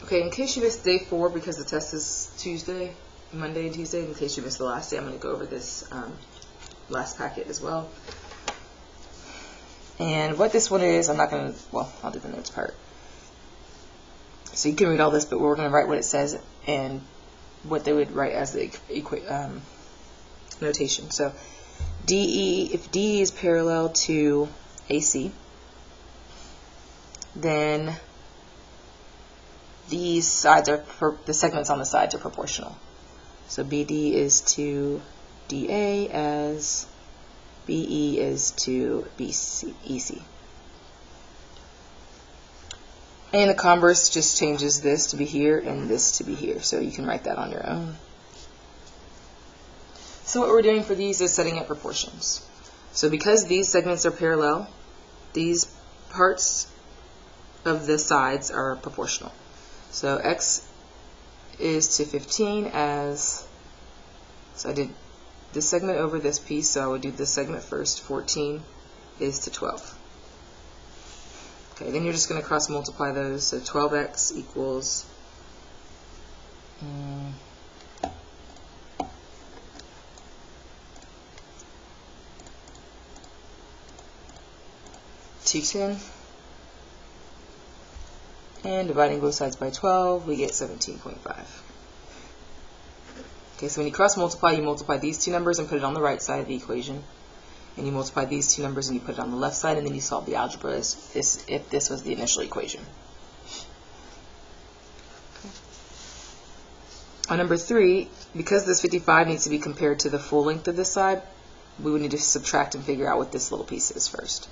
Okay, in case you missed day 4, because the test is Tuesday, Monday and Tuesday, in case you missed the last day, I'm going to go over this last packet as well. And what this one is, I'm not going to, well, I'll do the notes part. So you can read all this, but we're going to write what it says and what they would write as the notation. So DE, if DE is parallel to AC, then these sides are, the segments on the sides are proportional. So BD is to DA as BE is to EC. And the converse just changes this to be here and this to be here. So you can write that on your own. So what we're doing for these is setting up proportions. So because these segments are parallel, these parts of the sides are proportional. So X is to 15 as, so I did this segment over this piece, so I would do this segment first. 14 is to 12. Okay, then you're just going to cross multiply those. So 12x equals 210. And dividing both sides by 12, we get 17.5. Okay, so when you cross multiply, you multiply these two numbers and put it on the right side of the equation. And you multiply these two numbers and you put it on the left side, and then you solve the algebra as if this was the initial equation. Okay. On number 3, because this 55 needs to be compared to the full length of this side, we would need to subtract and figure out what this little piece is first.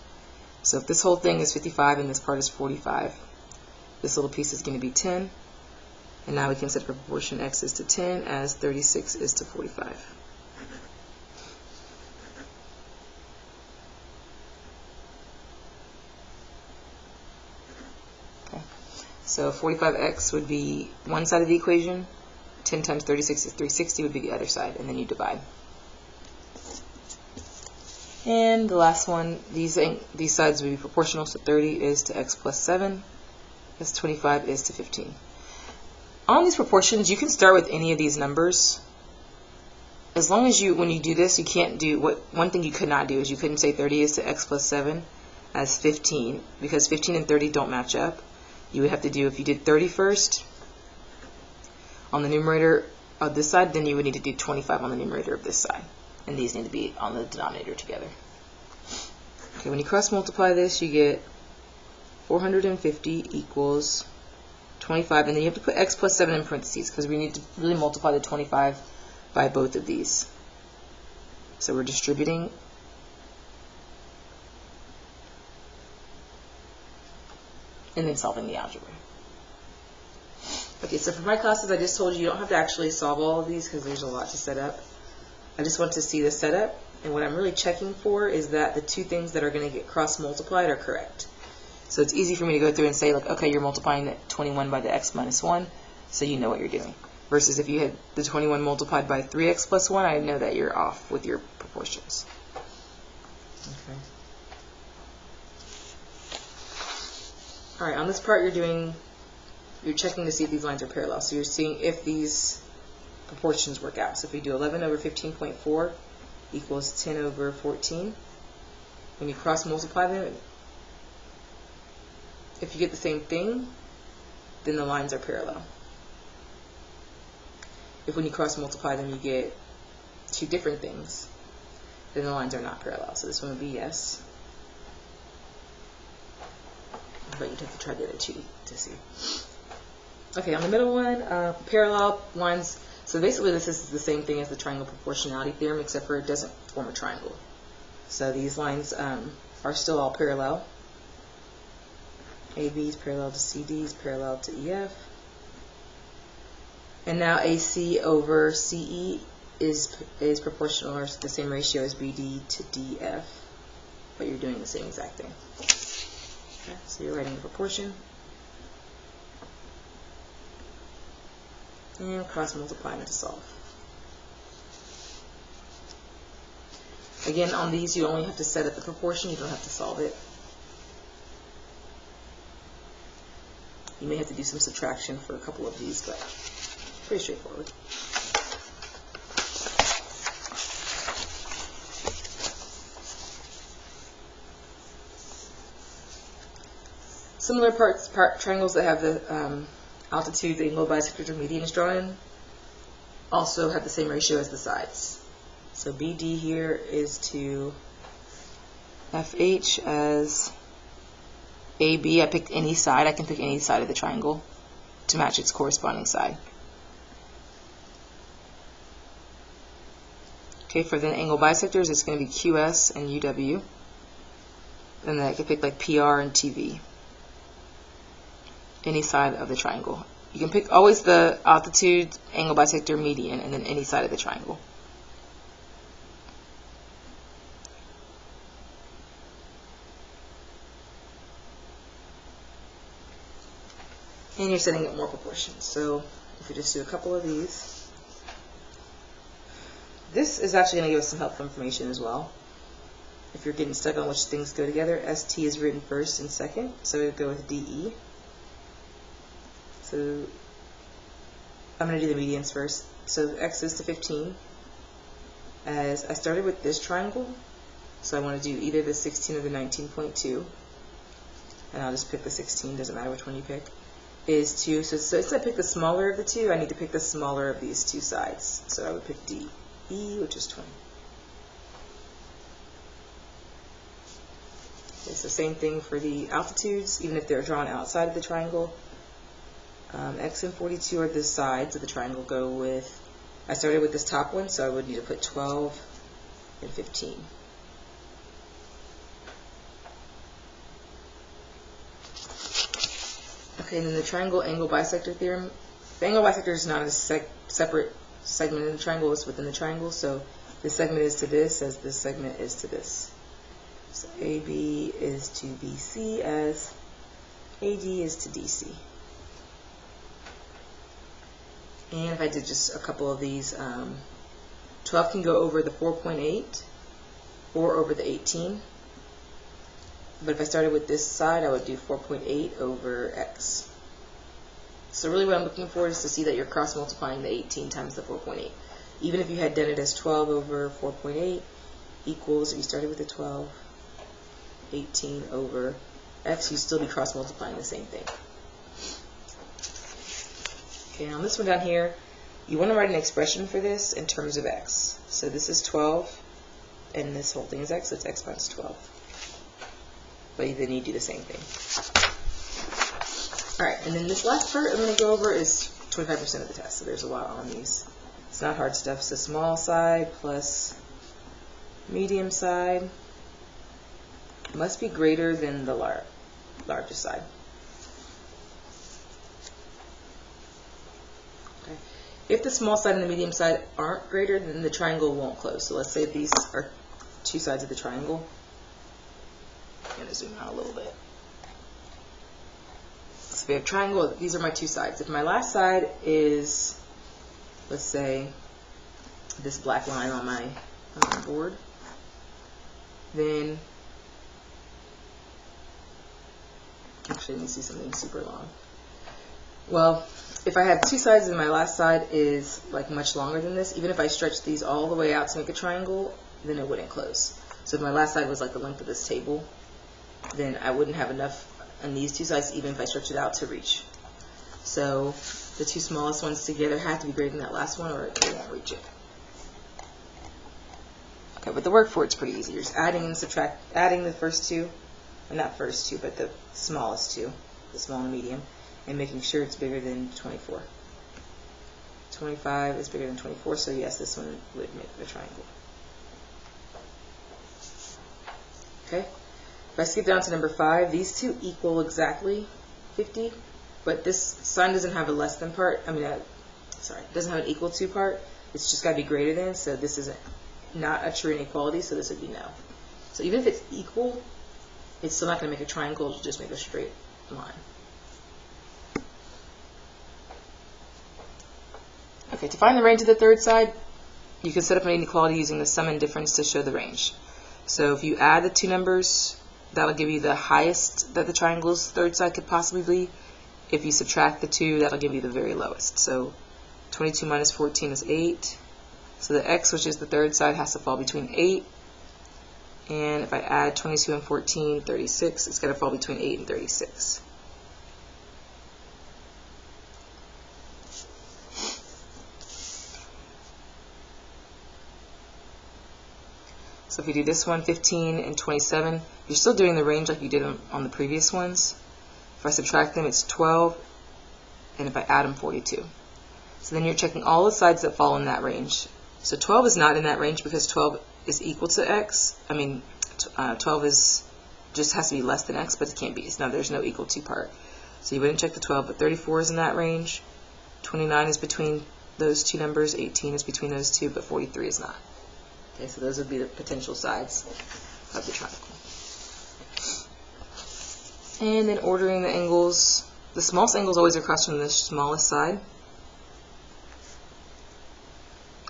So if this whole thing is 55 and this part is 45, this little piece is going to be 10. And now we can set proportion X is to 10 as 36 is to 45. Okay. So 45x would be one side of the equation. 10 times 36 is 360 would be the other side, and then you divide. And the last one, these sides would be proportional, so 30 is to x plus 7, as 25 is to 15. On these proportions, you can start with any of these numbers. As long as you, when you do this, you can't do, one thing you could not do is you couldn't say 30 is to x plus 7 as 15, because 15 and 30 don't match up. You would have to do, if you did 30 first on the numerator of this side, then you would need to do 25 on the numerator of this side. And these need to be on the denominator together. Okay, when you cross multiply this, you get 450 equals 25, and then you have to put x plus 7 in parentheses because we need to really multiply the 25 by both of these. So we're distributing. And then solving the algebra. Okay, so for my classes, I just told you don't have to actually solve all of these because there's a lot to set up. I just want to see the setup, and what I'm really checking for is that the two things that are going to get cross-multiplied are correct. So it's easy for me to go through and say, like, okay, you're multiplying the 21 by the x minus 1, so you know what you're doing. Versus if you had the 21 multiplied by 3x plus 1, I know that you're off with your proportions. Okay. All right, on this part you're checking to see if these lines are parallel. So you're seeing if these proportions work out. So if we do 11 over 15.4 equals 10 over 14, when you cross multiply them, if you get the same thing, then the lines are parallel. If when you cross multiply them you get two different things, then the lines are not parallel. So this one would be yes. But you'd have to try the other two to see. Okay, on the middle one, parallel lines. So basically this is the same thing as the triangle proportionality theorem, except for it doesn't form a triangle. So these lines are still all parallel. AB is parallel to CD is parallel to EF. And now AC over CE is proportional, or the same ratio as BD to DF, but you're doing the same exact thing. Okay, so you're writing a proportion. And cross multiply them to solve. Again, on these you only have to set up the proportion, you don't have to solve it. You may have to do some subtraction for a couple of these, but pretty straightforward. Similar triangles that have the altitude, the angle, bisectors, or medians drawn in also have the same ratio as the sides. So BD here is to FH as AB. I picked any side. I can pick any side of the triangle to match its corresponding side. Okay, for the angle bisectors, it's going to be QS and UW. And then I can pick like PR and TV. Any side of the triangle. You can pick always the altitude, angle bisector, median, and then any side of the triangle. And you're setting up more proportions. So if you just do a couple of these, this is actually going to give us some helpful information as well. If you're getting stuck on which things go together, ST is written first and second, so we would go with DE. So I'm going to do the medians first. So X is to 15. As I started with this triangle, so I want to do either the 16 or the 19.2. And I'll just pick the 16, doesn't matter which one you pick. Is 2. So since I pick the smaller of the two, I need to pick the smaller of these two sides. So I would pick DE, which is 20. It's the same thing for the altitudes, even if they're drawn outside of the triangle. X and 42 are the sides of the triangle. Go with, I started with this top one, so I would need to put 12 and 15. Okay, and then the triangle angle bisector theorem. The angle bisector is not a separate segment in the triangle, it's within the triangle, so this segment is to this as this segment is to this. So AB is to BC as AD is to DC. And if I did just a couple of these, 12 can go over the 4.8 or over the 18. But if I started with this side, I would do 4.8 over X. So really what I'm looking for is to see that you're cross multiplying the 18 times the 4.8. Even if you had done it as 12 over 4.8 equals, if you started with the 12, 18 over X, you'd still be cross multiplying the same thing. Okay, on this one down here, you want to write an expression for this in terms of X. So this is 12, and this whole thing is X, so it's X minus 12. But then you do the same thing. Alright, and then this last part I'm going to go over is 25% of the test, so there's a lot on these. It's not hard stuff, so small side plus medium side must be greater than the largest side. Okay. If the small side and the medium side aren't greater, then the triangle won't close. So let's say these are two sides of the triangle. I'm going to zoom out a little bit. So we have triangle, these are my two sides. If my last side is, let's say, this black line on my board, then, actually let me see something super long. Well, if I have two sides and my last side is like much longer than this, even if I stretch these all the way out to make a triangle, then it wouldn't close. So if my last side was like the length of this table, then I wouldn't have enough on these two sides, even if I stretch it out to reach. So the two smallest ones together have to be greater than that last one, or they won't reach it. Okay, but the work for it's pretty easy. You're just adding and adding the first two, and not first two, but the smallest two, the small and medium, and making sure it's bigger than 24. 25 is bigger than 24, so yes, this one would make the triangle. Okay. If I skip down to number 5, these two equal exactly 50, but this sign doesn't have a less than part. I mean, sorry, it doesn't have an equal to part. It's just got to be greater than, so this isn't not a true inequality, so this would be no. So even if it's equal, it's still not going to make a triangle, it'll just make a straight line. Okay, to find the range of the third side, you can set up an inequality using the sum and difference to show the range. So if you add the two numbers, that'll give you the highest that the triangle's third side could possibly be. if you subtract the 2, that'll give you the very lowest. So 22 minus 14 is 8. So the x, which is the third side, has to fall between 8. And if I add 22 and 14, 36, it's going to fall between 8 and 36. So if you do this one, 15 and 27, you're still doing the range like you did on the previous ones. If I subtract them, it's 12, and if I add them, 42. So then you're checking all the sides that fall in that range. So 12 is not in that range because 12 is equal to x. 12 is just has to be less than x, but it can't be. There's no equal to part. So you wouldn't check the 12, but 34 is in that range. 29 is between those two numbers. 18 is between those two, but 43 is not. Okay, so those would be the potential sides of the triangle. And then ordering the angles, the smallest angle is always across from the smallest side,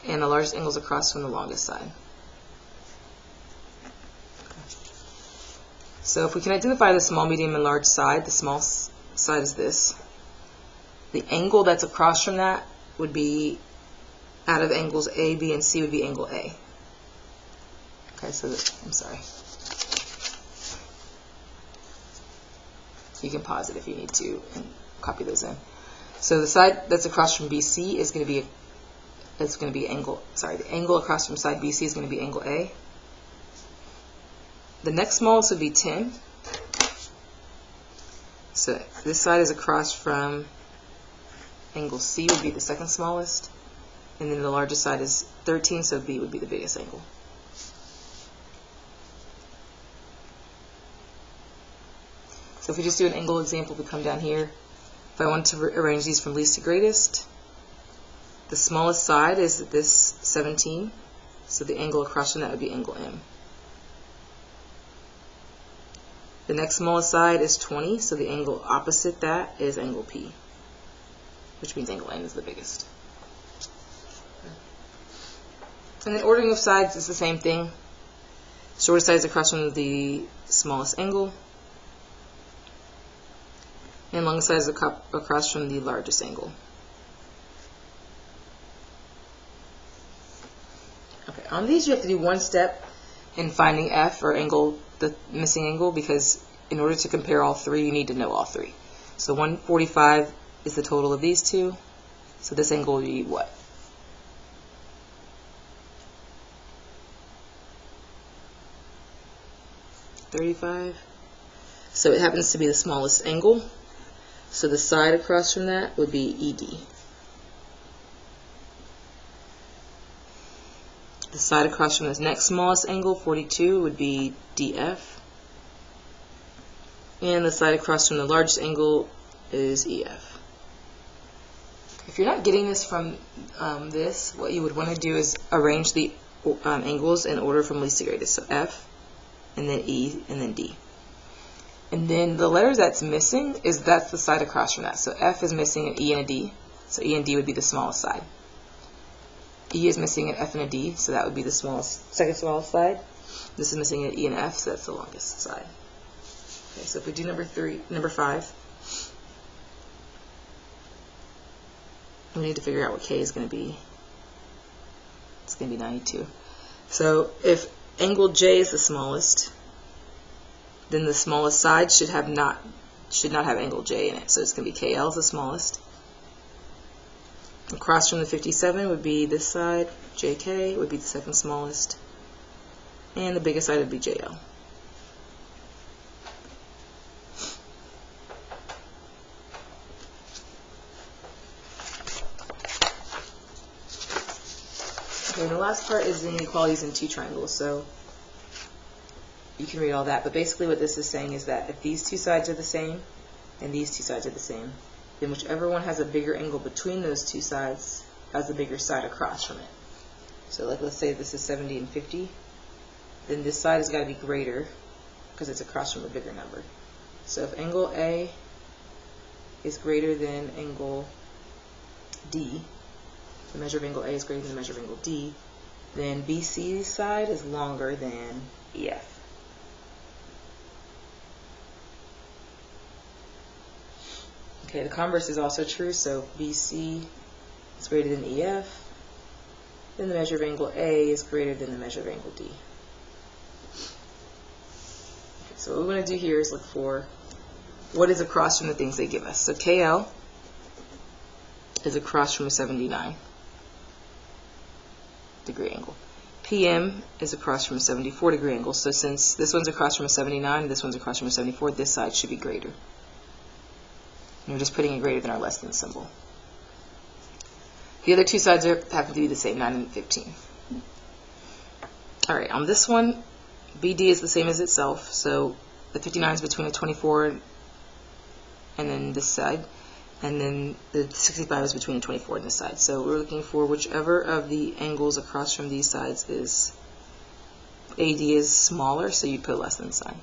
and the largest angle is across from the longest side. So if we can identify the small, medium, and large side, the small side is this. The angle that's across from that would be, out of angles A, B, and C, would be angle A. Okay, so I'm sorry. You can pause it if you need to and copy those in. So the side that's across from BC is going to be the angle across from side BC is going to be angle A. The next smallest would be 10. So this side is across from angle C, would be the second smallest. And then the largest side is 13, so B would be the biggest angle. So if we just do an angle example, we come down here. If I want to arrange these from least to greatest, the smallest side is this 17, so the angle across from that would be angle M. The next smallest side is 20, so the angle opposite that is angle P, which means angle N is the biggest. And then ordering of sides is the same thing. Shortest side is across from the smallest angle, and longest side is across from the largest angle. Okay, on these you have to do one step in finding F, or angle, the missing angle, because in order to compare all three, you need to know all three. So 145 is the total of these two, so this angle would be what? $35. So it happens to be the smallest angle. So the side across from that would be ED. The side across from this next smallest angle, 42, would be DF. And the side across from the largest angle is EF. If you're not getting this from this, what you would want to do is arrange the angles in order from least to greatest. So F, and then E, and then D. And then the letter that's missing that's the side across from that. So F is missing an E and a D, so E and D would be the smallest side. E is missing an F and a D, so that would be the second smallest side. This is missing an E and F, so that's the longest side. Okay, so if we do number 5, we need to figure out what K is going to be. It's going to be 92. So if angle J is the smallest, then the smallest side should not have angle J in it. So it's going to be KL is the smallest. Across from the 57 would be this side, JK would be the second smallest, and the biggest side would be JL. Okay, and the last part is the inequalities in two triangles. So you can read all that, but basically what this is saying is that if these two sides are the same and these two sides are the same, then whichever one has a bigger angle between those two sides has the bigger side across from it. So like let's say this is 70 and 50, then this side has got to be greater because it's across from a bigger number. So if angle A is greater than angle D, the measure of angle A is greater than the measure of angle D, then BC's side is longer than EF. Okay, the converse is also true, so BC is greater than EF. Then the measure of angle A is greater than the measure of angle D. Okay, so what we're going to do here is look for what is across from the things they give us. So KL is across from a 79 degree angle. PM is across from a 74 degree angle. So since this one's across from a 79 and this one's across from a 74, this side should be greater. And we're just putting a greater than or less than symbol. The other two sides happen to be the same, 9 and 15. Alright, on this one, BD is the same as itself. So the 59 is between a 24 and then this side. And then the 65 is between the 24 and this side. So we're looking for whichever of the angles across from these sides is, AD is smaller, so you put less than sign.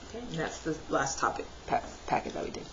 Okay, and that's the last topic packet that we did.